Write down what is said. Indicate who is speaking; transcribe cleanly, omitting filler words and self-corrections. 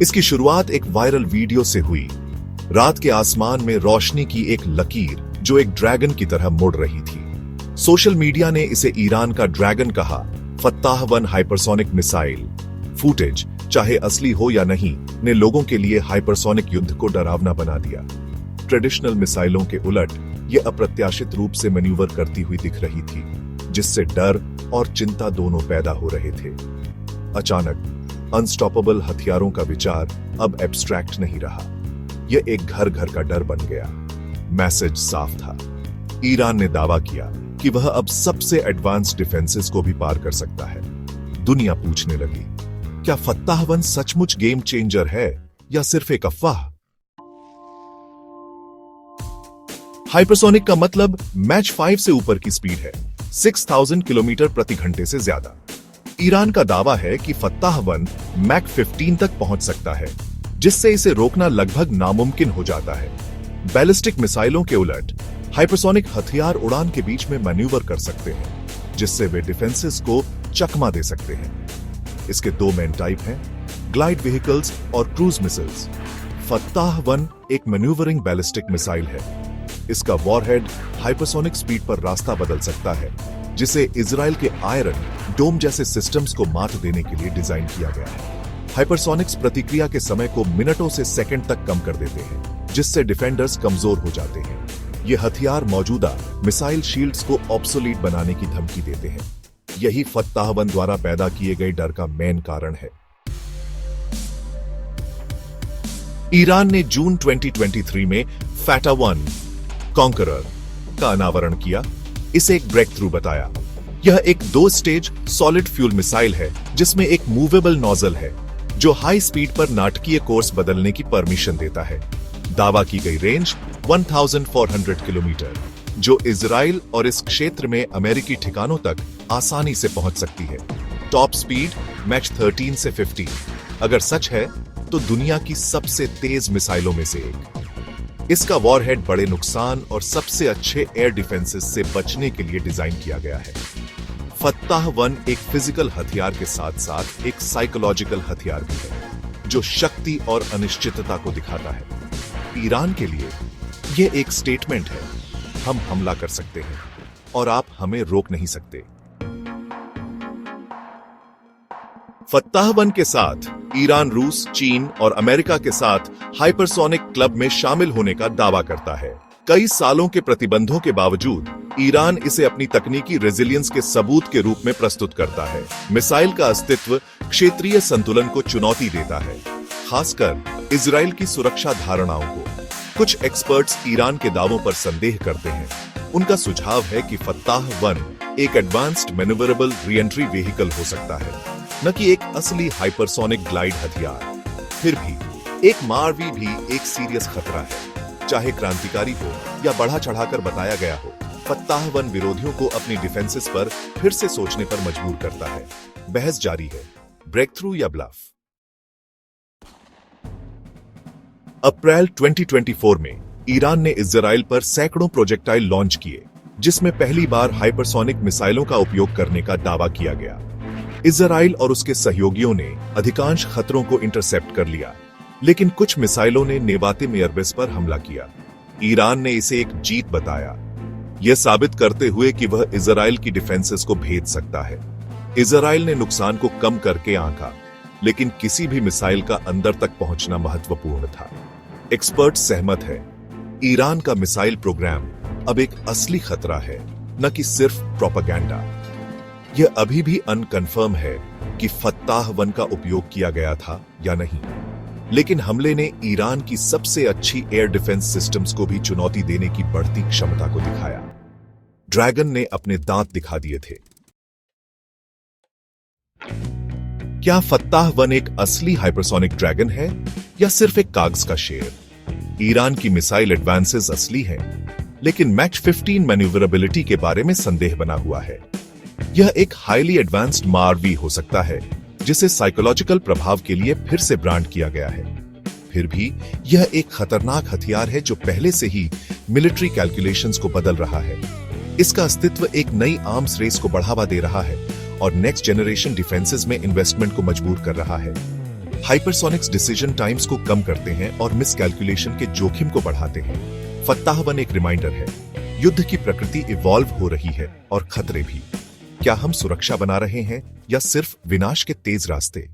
Speaker 1: इसकी शुरुआत एक वायरल वीडियो से हुई। रात के आसमान में रोशनी की एक लकीर जो एक ड्रैगन की तरह मुड़ रही थी। सोशल मीडिया ने इसे ईरान का ड्रैगन कहा। फत्ताह-1 हाइपरसोनिक मिसाइल फुटेज, चाहे असली हो या नहीं, ने लोगों के लिए हाइपरसोनिक युद्ध को डरावना बना दिया। ट्रेडिशनल मिसाइलों के उलट यह अप्रत्याशित रूप से मैन्यूवर करती हुई दिख रही थी, जिससे डर और चिंता दोनों पैदा हो रहे थे। अचानक अनस्टॉपेबल हथियारों का विचार अब एब्स्ट्रैक्ट नहीं रहा, यह एक घर घर का डर बन गया। मैसेज साफ था। ईरान ने दावा किया कि वह अब सबसे एडवांस डिफेंसेस को भी पार कर सकता है। दुनिया पूछने लगी, क्या फत्ताह-1 सचमुच गेम चेंजर है या सिर्फ एक अफवाह? हाइपरसोनिक का मतलब मैच 5 से ऊपर की स्पीड है, 6000 किलोमीटर प्रति घंटे से ज्यादा। ईरान का दावा है कि फत्ताह-1 मैक 15 तक पहुंच सकता है, जिससे इसे रोकना लगभग नामुमकिन हो जाता है। बैलिस्टिक मिसाइलों के उलट हाइपरसोनिक हथियार उड़ान के बीच में मैन्यूवर कर सकते हैं, जिससे वे डिफेंसेस को चकमा दे सकते हैं। इसके दो मेन टाइप हैं, ग्लाइड व्हीकल्स और क्रूज मिसाइल्स। फत्ताह-1 एक मैन्यूवरिंग बैलिस्टिक मिसाइल है। इसका वॉरहेड हाइपरसोनिक स्पीड पर रास्ता बदल सकता है, जिसे इजराइल के आयरन डोम जैसे सिस्टम्स को मात देने के लिए डिजाइन किया गया है। हाइपरसोनिक्स प्रतिक्रिया के समय को मिनटों से सेकंड तक कम कर देते हैं, जिससे डिफेंडर्स कमजोर हो जाते हैं। ये हथियार मौजूदा मिसाइल शील्ड्स को ऑब्सोलीट बनाने की धमकी देते हैं। यही फत्ताह-1 द्वारा पैदा किए गए डर का मेन कारण है। ईरान ने जून 2023 में फैटा-1 कॉन्करर का अनावरण किया। इसे एक ब्रेक थ्रू बताया। यह एक 2 स्टेज सॉलिड फ्यूल मिसाइल है, जिसमें एक मूवेबल नोजल है जो हाई स्पीड पर नाटकीय कोर्स बदलने की परमिशन देता है। दावा की गई रेंज 1400 किलोमीटर, जो इजराइल और इस क्षेत्र में अमेरिकी ठिकानों तक आसानी से पहुंच सकती है। टॉप स्पीड मैच 13 से 15। अगर सच है तो दुनिया की सबसे तेज मिसाइलों में से एक। इसका वॉरहेड बड़े नुकसान और सबसे अच्छे एयर डिफेंसेस से बचने के लिए डिजाइन किया गया है। फत्ताह-1 एक फिजिकल हथियार के साथ साथ एक साइकोलॉजिकल हथियार भी है, जो शक्ति और अनिश्चितता को दिखाता है। ईरान के लिए यह एक स्टेटमेंट है, हम हमला कर सकते हैं और आप हमें रोक नहीं सकते। फत्ताह-1 के साथ ईरान रूस, चीन और अमेरिका के साथ हाइपरसोनिक क्लब में शामिल होने का दावा करता है। कई सालों के प्रतिबंधों के बावजूद ईरान इसे अपनी तकनीकी रेजिलियंस के सबूत के रूप में प्रस्तुत करता है। मिसाइल का अस्तित्व क्षेत्रीय संतुलन को चुनौती देता है, खासकर इजराइल की सुरक्षा धारणाओं को। कुछ एक्सपर्ट्स ईरान के दावों पर संदेह करते हैं। उनका सुझाव है कि फत्ताह-1 एक एडवांस्ड मैन्यूवरेबल री-एंट्री व्हीकल हो सकता है, न कि एक असली हाइपरसोनिक ग्लाइड हथियार। फिर भी एक मारवी भी एक सीरियस खतरा है, चाहे क्रांतिकारी हो या बढ़ा चढ़ाकर बताया गया हो। फत्ताह-1 विरोधियों को अपनी डिफेंसेस पर फिर से सोचने पर मजबूर करता है। बहस जारी है, ब्रेक थ्रू या ब्लफ। अप्रैल 2024 में ईरान ने इजराइल पर सैकड़ों प्रोजेक्टाइल लॉन्च किए, जिसमें पहली बार हाइपरसोनिक मिसाइलों का उपयोग करने का दावा किया गया। इजराइल और उसके सहयोगियों ने अधिकांश खतरों को इंटरसेप्ट कर लिया, लेकिन कुछ मिसाइलों ने नेवातिम एयरबेस पर हमला किया। ईरान ने इसे एक जीत बताया, यह साबित करते हुए कि वह इजराइल की डिफेंसेस को भेद सकता है। इजराइल ने नुकसान को कम करके आंका, लेकिन किसी भी मिसाइल का अंदर तक पहुंचना महत्वपूर्ण था। एक्सपर्ट सहमत है, ईरान का मिसाइल प्रोग्राम अब एक असली खतरा है, न कि सिर्फ प्रोपेगेंडा। यह अभी भी अनकंफर्म है कि फत्ताह-1 का उपयोग किया गया था या नहीं, लेकिन हमले ने ईरान की सबसे अच्छी एयर डिफेंस सिस्टम्स को भी चुनौती देने की बढ़ती क्षमता को दिखाया। ड्रैगन ने अपने दांत दिखा दिए थे। क्या फत्ताह-1 एक असली हाइपरसोनिक ड्रैगन है या सिर्फ एक कागज का शेर? ईरान की मिसाइल एडवांसेस असली हैं, लेकिन मैच 15 मैन्यूवरेबिलिटी के बारे में संदेह बना हुआ है। यह एक हाईली एडवांस्ड मारवी हो सकता है, जिसे साइकोलॉजिकल प्रभाव के लिए फिर से ब्रांड किया गया है। फिर भी यह एक खतरनाक हथियार है जो पहले से ही मिलिट्री कैलकुलेशंस को बदल रहा है। इसका अस्तित्व एक नई आर्म्स रेस को बढ़ावा दे रहा है और नेक्स्ट जनरेशन डिफेंसेस में इन्वेस्टमेंट को मजबूर कर रहा है। हाइपरसोनिक्स डिसीजन टाइम्स को कम करते हैं और मिसकैलकुलेशन के जोखिम को बढ़ाते हैं। फत्ताह 1 एक रिमाइंडर है, युद्ध की प्रकृति इवॉल्व हो रही है और खतरे भी। क्या हम सुरक्षा बना रहे हैं या सिर्फ विनाश के तेज रास्ते?